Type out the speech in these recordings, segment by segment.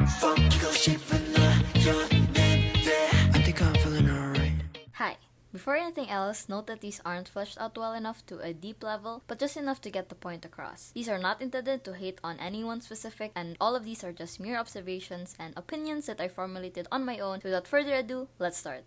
I think I'm feeling alright. Hi. Before anything else, note that these aren't fleshed out well enough to a deep level, but just enough to get the point across. These are not intended to hate on anyone specific, and all of these are just mere observations and opinions that I formulated on my own. So without further ado, let's start.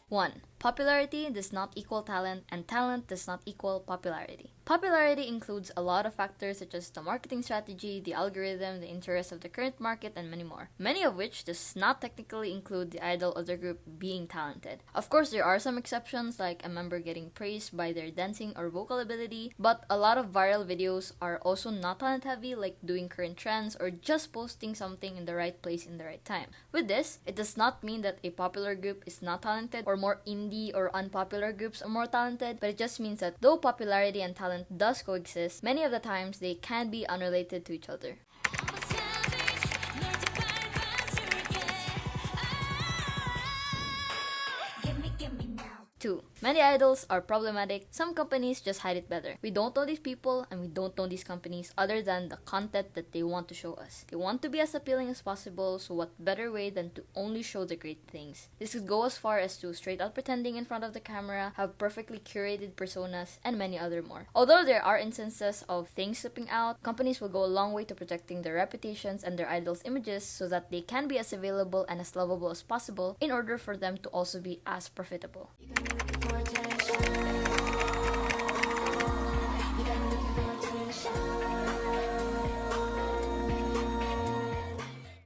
1. Popularity does not equal talent, and talent does not equal popularity. Popularity includes a lot of factors such as the marketing strategy, the algorithm, the interest of the current market, and many more. Many of which does not technically include the idol or the group being talented. Of course, there are some exceptions like a member getting praised by their dancing or vocal ability, but a lot of viral videos are also not talent heavy, like doing current trends or just posting something in the right place in the right time. With this, it does not mean that a popular group is not talented or more indie or unpopular groups are more talented, but it just means that though popularity and talent does coexist, many of the times they can be unrelated to each other. 2. Many idols are problematic. Some companies just hide it better. We don't know these people and we don't know these companies other than the content that they want to show us. They want to be as appealing as possible, so what better way than to only show the great things. This could go as far as to straight out pretending in front of the camera, have perfectly curated personas, and many other more. Although there are instances of things slipping out, companies will go a long way to protecting their reputations and their idols' images so that they can be as available and as lovable as possible in order for them to also be as profitable.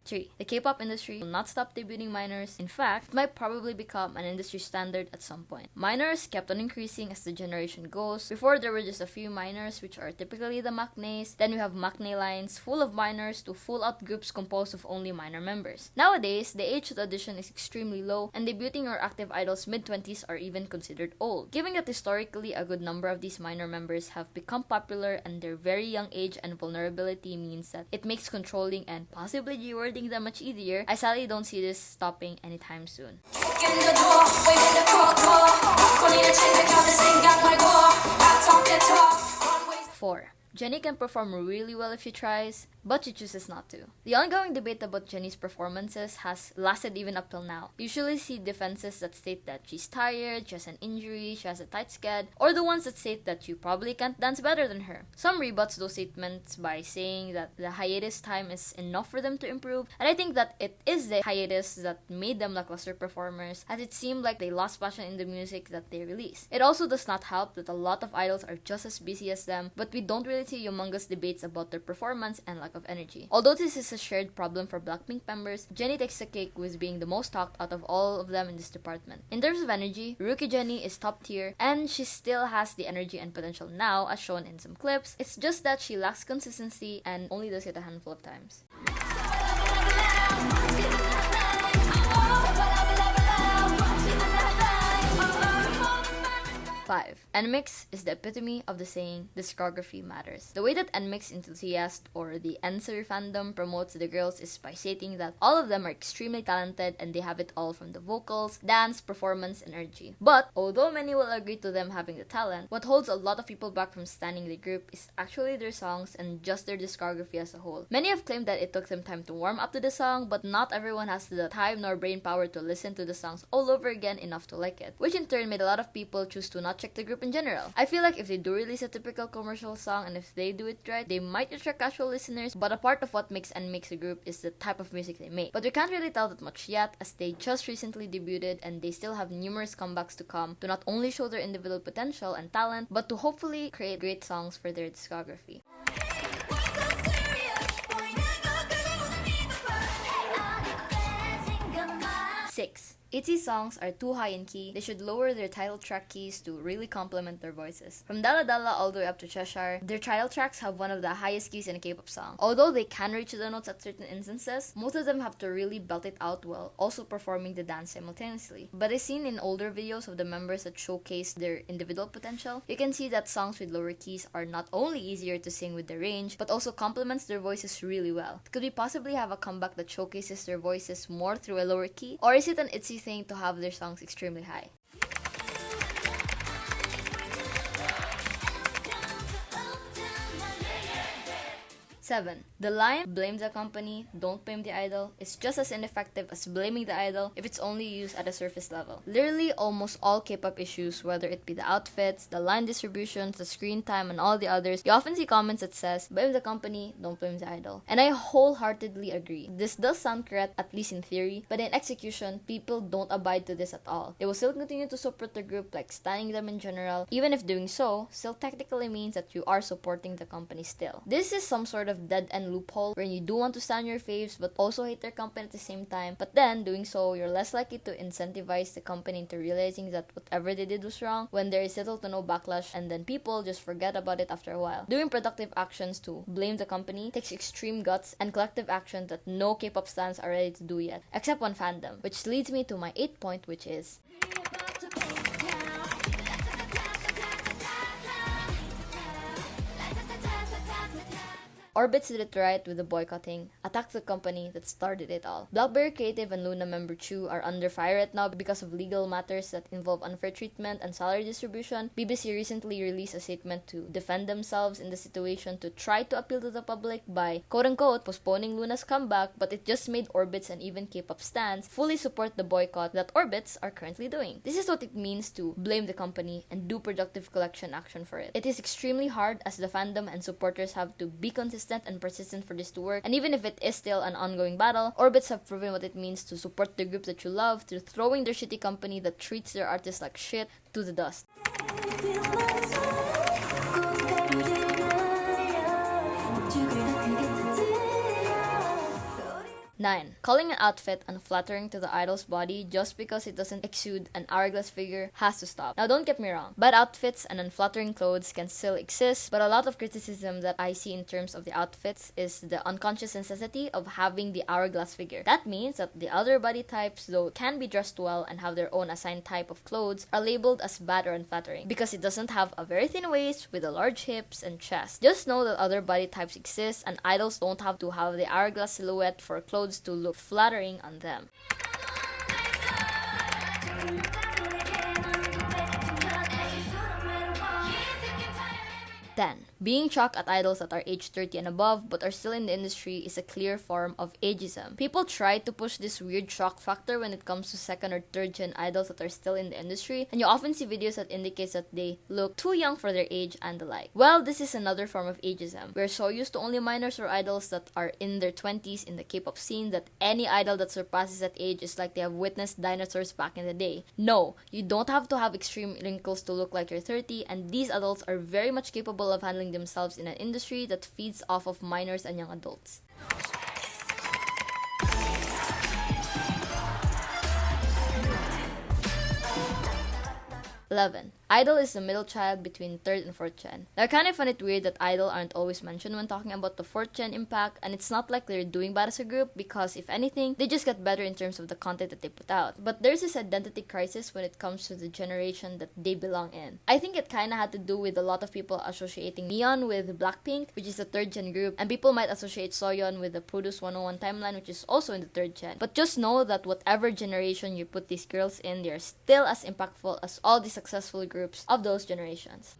3. The K-pop industry will not stop debuting minors. In fact, it might probably become an industry standard at some point. Minors kept on increasing as the generation goes. Before, there were just a few minors, which are typically the maknaes. Then we have maknae lines full of minors to full-out groups composed of only minor members. Nowadays, the age to audition is extremely low, and debuting or active idols mid-20s are even considered old. Given that historically a good number of these minor members have become popular and their very young age and vulnerability means that it makes controlling and possibly rewarding them much easier, I sadly don't see this stopping anytime soon. 4. Jennie can perform really well if she tries, but she chooses not to. The ongoing debate about Jennie's performances has lasted even up till now. You usually see defenses that state that she's tired, she has an injury, she has a tight schedule, or the ones that state that you probably can't dance better than her. Some rebuts those statements by saying that the hiatus time is enough for them to improve, and I think that it is the hiatus that made them lackluster performers, as it seemed like they lost passion in the music that they released. It also does not help that a lot of idols are just as busy as them, but we don't really see humongous debates about their performance and lack of energy. Although this is a shared problem for Blackpink members, Jennie takes the cake with being the most talked out of all of them in this department. In terms of energy, rookie Jennie is top tier, and she still has the energy and potential now as shown in some clips. It's just that she lacks consistency and only does it a handful of times. 5. Nmixx is the epitome of the saying, discography matters. The way that Nmixx enthusiast or the Lesserafim fandom promotes the girls is by stating that all of them are extremely talented and they have it all from the vocals, dance, performance, and energy. But, although many will agree to them having the talent, what holds a lot of people back from standing the group is actually their songs and just their discography as a whole. Many have claimed that it took them time to warm up to the song, but not everyone has the time nor brain power to listen to the songs all over again enough to like it, which in turn made a lot of people choose to not check the group in general. I feel like if they do release a typical commercial song and if they do it right, they might attract casual listeners, but a part of what makes Nmixx a group is the type of music they make. But we can't really tell that much yet, as they just recently debuted and they still have numerous comebacks to come to not only show their individual potential and talent, but to hopefully create great songs for their discography. 6. Itzy's songs are too high in key. They should lower their title track keys to really complement their voices. From Dala Dala all the way up to Cheshire, their title tracks have one of the highest keys in a K-pop song. Although they can reach the notes at certain instances, most of them have to really belt it out while also performing the dance simultaneously. But as seen in older videos of the members that showcase their individual potential, you can see that songs with lower keys are not only easier to sing with the range, but also complements their voices really well. Could we possibly have a comeback that showcases their voices more through a lower key? Or is it an Itzy thing to have their songs extremely high? 7. The line, blame the company, don't blame the idol, is just as ineffective as blaming the idol if it's only used at a surface level. Literally, almost all K-pop issues, whether it be the outfits, the line distributions, the screen time, and all the others, you often see comments that says, blame the company, don't blame the idol. And I wholeheartedly agree. This does sound correct, at least in theory, but in execution, people don't abide to this at all. They will still continue to support the group, like standing them in general, even if doing so still technically means that you are supporting the company still. This is some sort of dead-end loophole where you do want to stand your faves but also hate their company at the same time, but then doing so, you're less likely to incentivize the company into realizing that whatever they did was wrong when there is little to no backlash, and then people just forget about it after a while. Doing productive actions to blame the company takes extreme guts and collective action that no K-pop stans are ready to do yet, except one fandom, which leads me to my 8th point, which is Orbits did it right with the boycotting, attacked the company that started it all. Blackberry Creative and Luna member Chu are under fire right now because of legal matters that involve unfair treatment and salary distribution. BBC recently released a statement to defend themselves in the situation to try to appeal to the public by quote-unquote postponing Luna's comeback, but it just made Orbits and even K-pop stans fully support the boycott that Orbits are currently doing. This is what it means to blame the company and do productive collection action for it. It is extremely hard as the fandom and supporters have to be consistent and persistent for this to work, and even if it is still an ongoing battle, Orbits have proven what it means to support the group that you love through throwing their shitty company that treats their artists like shit to the dust. 9. Calling an outfit unflattering to the idol's body just because it doesn't exude an hourglass figure has to stop. Now don't get me wrong, bad outfits and unflattering clothes can still exist, but a lot of criticism that I see in terms of the outfits is the unconscious necessity of having the hourglass figure. That means that the other body types, though can be dressed well and have their own assigned type of clothes, are labeled as bad or unflattering because it doesn't have a very thin waist with a large hips and chest. Just know that other body types exist and idols don't have to have the hourglass silhouette for clothes to look flattering on them. 10. Being shocked at idols that are age 30 and above but are still in the industry is a clear form of ageism. People try to push this weird shock factor when it comes to second or third gen idols that are still in the industry, and you often see videos that indicates that they look too young for their age and the like. Well, this is another form of ageism. We're so used to only minors or idols that are in their 20s in the K-pop scene that any idol that surpasses that age is like they have witnessed dinosaurs back in the day. No, you don't have to have extreme wrinkles to look like you're 30, and these adults are very much capable of handling themselves in an industry that feeds off of minors and young adults. 11. Idol is the middle child between 3rd and 4th gen. Now, I kind of find it weird that Idol aren't always mentioned when talking about the 4th gen impact, and it's not like they're doing bad as a group because, if anything, they just get better in terms of the content that they put out. But there's this identity crisis when it comes to the generation that they belong in. I think it kind of had to do with a lot of people associating Neon with Blackpink, which is the 3rd gen group, and people might associate Soyeon with the Produce 101 timeline, which is also in the 3rd gen. But just know that whatever generation you put these girls in, they are still as impactful as all the successful groups of those generations.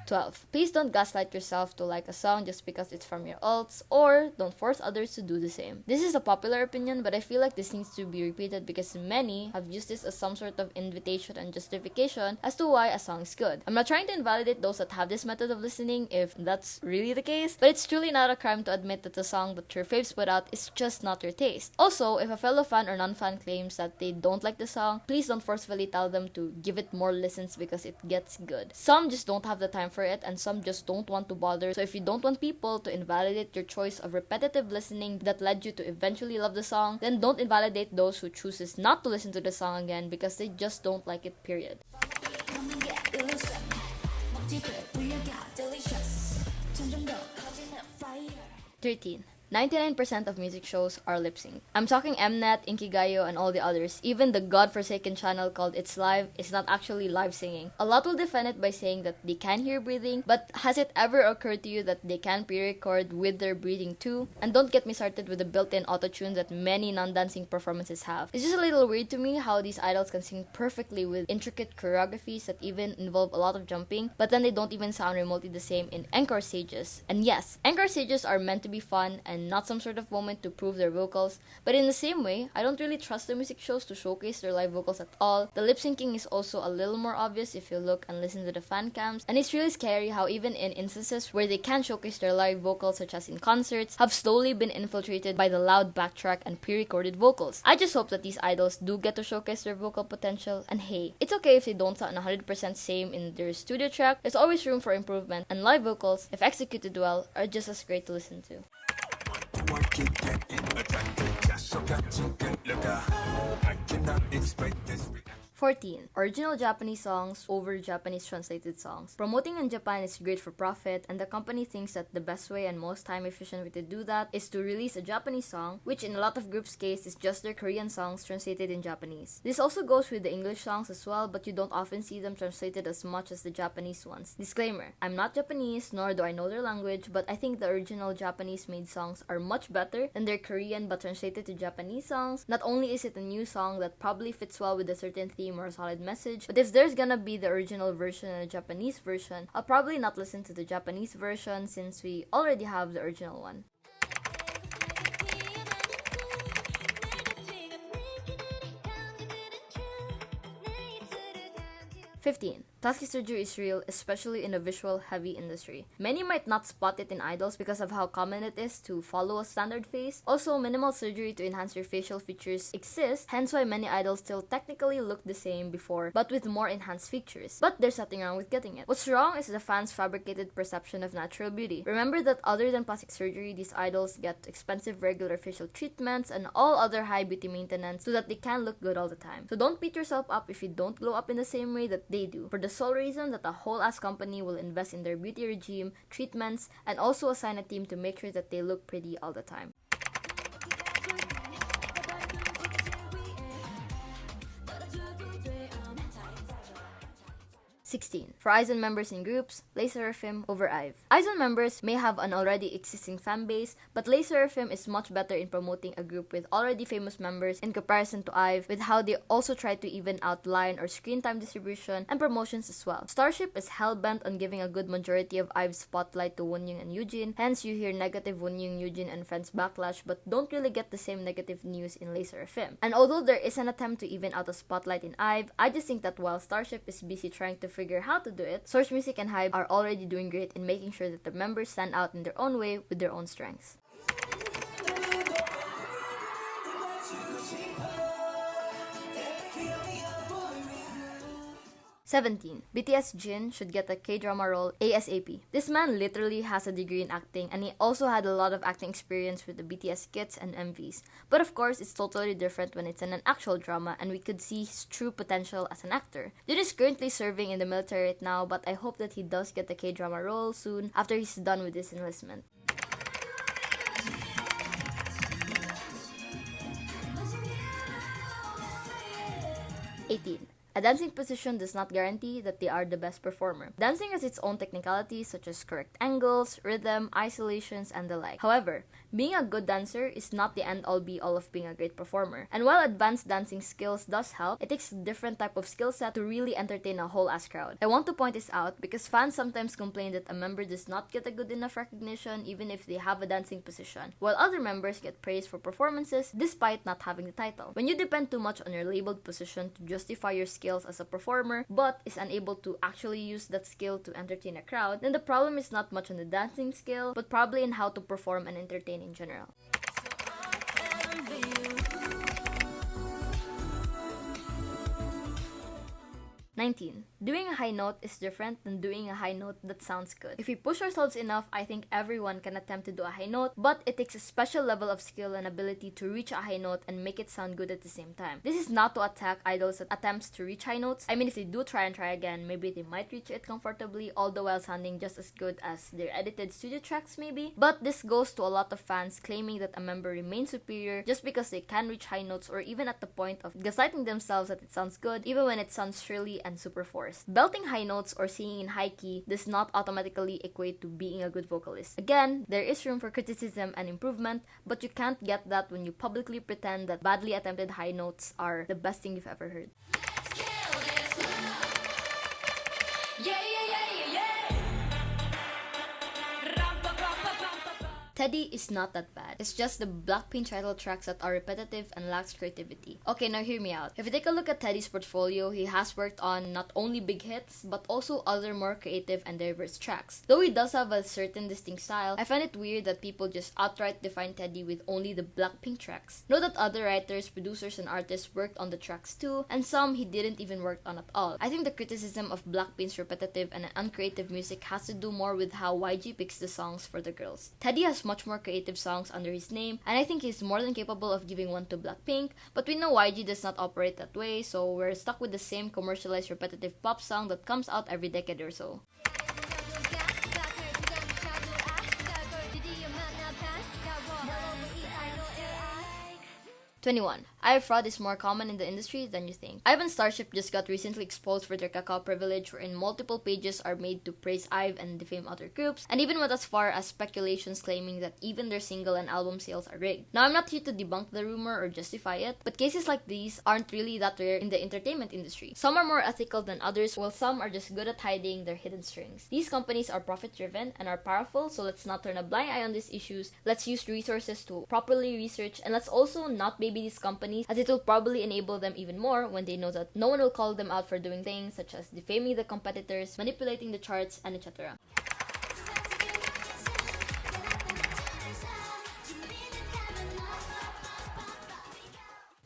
12. Please don't gaslight yourself to like a song just because it's from your ults, or don't force others to do the same. This is a popular opinion, but I feel like this needs to be repeated because many have used this as some sort of invitation and justification as to why a song is good. I'm not trying to invalidate those that have this method of listening if that's really the case, but it's truly not a crime to admit that the song that your faves put out is just not your taste. Also, if a fellow fan or non-fan claims that they don't like the song, please don't forcefully tell them to give it more listens because it gets good. Some just don't have the time for it, and some just don't want to bother. So if you don't want people to invalidate your choice of repetitive listening that led you to eventually love the song, then don't invalidate those who chooses not to listen to the song again because they just don't like it, period. 13. 99% of music shows are lip-synced. I'm talking Mnet, Inkigayo, and all the others. Even the godforsaken channel called It's Live is not actually live singing. A lot will defend it by saying that they can hear breathing, but has it ever occurred to you that they can pre-record with their breathing too? And don't get me started with the built-in auto-tune that many non-dancing performances have. It's just a little weird to me how these idols can sing perfectly with intricate choreographies that even involve a lot of jumping, but then they don't even sound remotely the same in encore stages. And yes, encore stages are meant to be fun and not some sort of moment to prove their vocals, but in the same way, I don't really trust the music shows to showcase their live vocals at all. The lip-syncing is also a little more obvious if you look and listen to the fan cams, and it's really scary how even in instances where they can showcase their live vocals, such as in concerts, have slowly been infiltrated by the loud backtrack and pre-recorded vocals. I just hope that these idols do get to showcase their vocal potential, and hey, it's okay if they don't sound 100% same in their studio track. There's always room for improvement, and live vocals, if executed well, are just as great to listen to. 14. Original Japanese songs over Japanese translated songs. Promoting in Japan is great for profit, and the company thinks that the best way and most time-efficient way to do that is to release a Japanese song, which in a lot of groups' case is just their Korean songs translated in Japanese. This also goes with the English songs as well, but you don't often see them translated as much as the Japanese ones. Disclaimer, I'm not Japanese, nor do I know their language, but I think the original Japanese-made songs are much better than their Korean but translated to Japanese songs. Not only is it a new song that probably fits well with a certain theme or a solid message, but if there's gonna be the original version and a Japanese version, I'll probably not listen to the Japanese version since we already have the original one. 15. Plastic surgery is real, especially in the visual-heavy industry. Many might not spot it in idols because of how common it is to follow a standard face. Also, minimal surgery to enhance your facial features exists, hence why many idols still technically look the same before, but with more enhanced features. But there's nothing wrong with getting it. What's wrong is the fans' fabricated perception of natural beauty. Remember that other than plastic surgery, these idols get expensive regular facial treatments and all other high beauty maintenance so that they can look good all the time. So don't beat yourself up if you don't glow up in the same way that they do, for the sole reason that a whole ass company will invest in their beauty regime, treatments, and also assign a team to make sure that they look pretty all the time. 16. For Izon members in groups, Lesserafim over IVE. Izon members may have an already existing fan base, but Lesserafim is much better in promoting a group with already famous members in comparison to IVE, with how they also try to even out line or screen time distribution and promotions as well. Starship is hell-bent on giving a good majority of IVE's spotlight to Wonyoung and Eugene, hence you hear negative Wonyoung, Eugene, and friends backlash but don't really get the same negative news in Lesserafim. And although there is an attempt to even out a spotlight in IVE, I just think that while Starship is busy trying to figure how to do it, Source Music and HYBE are already doing great in making sure that the members stand out in their own way with their own strengths. 17. BTS Jin should get a K-drama role ASAP. This man literally has a degree in acting, and he also had a lot of acting experience with the BTS skits and MVs. But of course, it's totally different when it's in an actual drama and we could see his true potential as an actor. Jin is currently serving in the military right now, but I hope that he does get the K-drama role soon after he's done with his enlistment. 18. A dancing position does not guarantee that they are the best performer. Dancing has its own technicalities such as correct angles, rhythm, isolations, and the like. However, being a good dancer is not the end-all be-all of being a great performer. And while advanced dancing skills does help, it takes a different type of skill set to really entertain a whole ass crowd. I want to point this out because fans sometimes complain that a member does not get a good enough recognition even if they have a dancing position, while other members get praised for performances despite not having the title. When you depend too much on your labeled position to justify your skills as a performer, but is unable to actually use that skill to entertain a crowd, then the problem is not much on the dancing skill, but probably in how to perform and entertain in general. 19. 19. Doing a high note is different than doing a high note that sounds good. If we push ourselves enough, I think everyone can attempt to do a high note, but it takes a special level of skill and ability to reach a high note and make it sound good at the same time. This is not to attack idols that attempts to reach high notes. I mean, if they do try and try again, maybe they might reach it comfortably, all the while sounding just as good as their edited studio tracks maybe. But this goes to a lot of fans claiming that a member remains superior just because they can reach high notes, or even at the point of gaslighting themselves that it sounds good even when it sounds shrilly and super forced. Belting high notes or singing in high key does not automatically equate to being a good vocalist. Again, there is room for criticism and improvement, but you can't get that when you publicly pretend that badly attempted high notes are the best thing you've ever heard. Teddy is not that bad. It's just the Blackpink title tracks that are repetitive and lacks creativity. Okay, now hear me out. If you take a look at Teddy's portfolio, he has worked on not only big hits, but also other more creative and diverse tracks. Though he does have a certain distinct style, I find it weird that people just outright define Teddy with only the Blackpink tracks. Know that other writers, producers, and artists worked on the tracks too, and some he didn't even work on at all. I think the criticism of Blackpink's repetitive and uncreative music has to do more with how YG picks the songs for the girls. Teddy has much more creative songs under his name, and I think he's more than capable of giving one to Blackpink, but we know YG does not operate that way, so we're stuck with the same commercialized repetitive pop song that comes out every decade or so. 21. IVE fraud is more common in the industry than you think. IVE and Starship just got recently exposed for their cacao privilege, wherein multiple pages are made to praise IVE and defame other groups, and even went as far as speculations claiming that even their single and album sales are rigged. Now, I'm not here to debunk the rumor or justify it, but cases like these aren't really that rare in the entertainment industry. Some are more ethical than others, while some are just good at hiding their hidden strings. These companies are profit-driven and are powerful, so let's not turn a blind eye on these issues. Let's use resources to properly research, and let's also not baby these companies, as it will probably enable them even more when they know that no one will call them out for doing things such as defaming the competitors, manipulating the charts, and etc.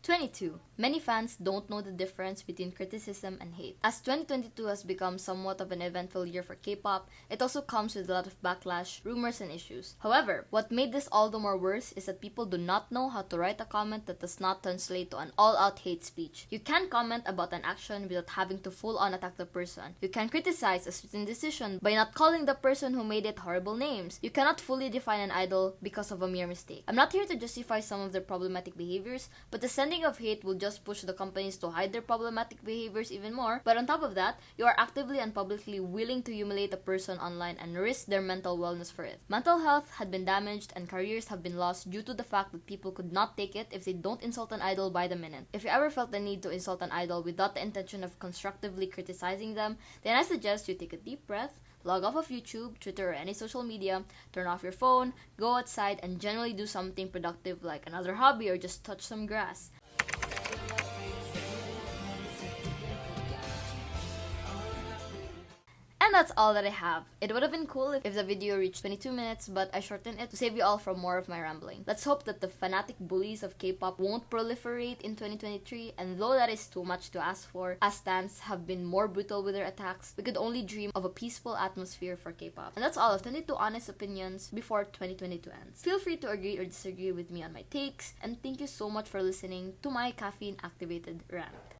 22. Many fans don't know the difference between criticism and hate. As 2022 has become somewhat of an eventful year for K-pop, it also comes with a lot of backlash, rumors, and issues. However, what made this all the more worse is that people do not know how to write a comment that does not translate to an all-out hate speech. You can comment about an action without having to full-on attack the person. You can criticize a certain decision by not calling the person who made it horrible names. You cannot fully define an idol because of a mere mistake. I'm not here to justify some of their problematic behaviors, but the sending of hate will just push the companies to hide their problematic behaviors even more. But on top of that, you are actively and publicly willing to humiliate a person online and risk their mental wellness for it. Mental health had been damaged and careers have been lost due to the fact that people could not take it if they don't insult an idol by the minute. If you ever felt the need to insult an idol without the intention of constructively criticizing them, then I suggest you take a deep breath, log off of YouTube, Twitter, or any social media, turn off your phone, go outside, and generally do something productive like another hobby or just touch some grass. And that's all that I have. It would have been cool if the video reached 22 minutes, but I shortened it to save you all from more of my rambling. Let's hope that the fanatic bullies of K-pop won't proliferate in 2023, and though that is too much to ask for, as stans have been more brutal with their attacks, we could only dream of a peaceful atmosphere for K-pop. And that's all of 22 honest opinions before 2022 ends. Feel free to agree or disagree with me on my takes, and thank you so much for listening to my caffeine-activated rant.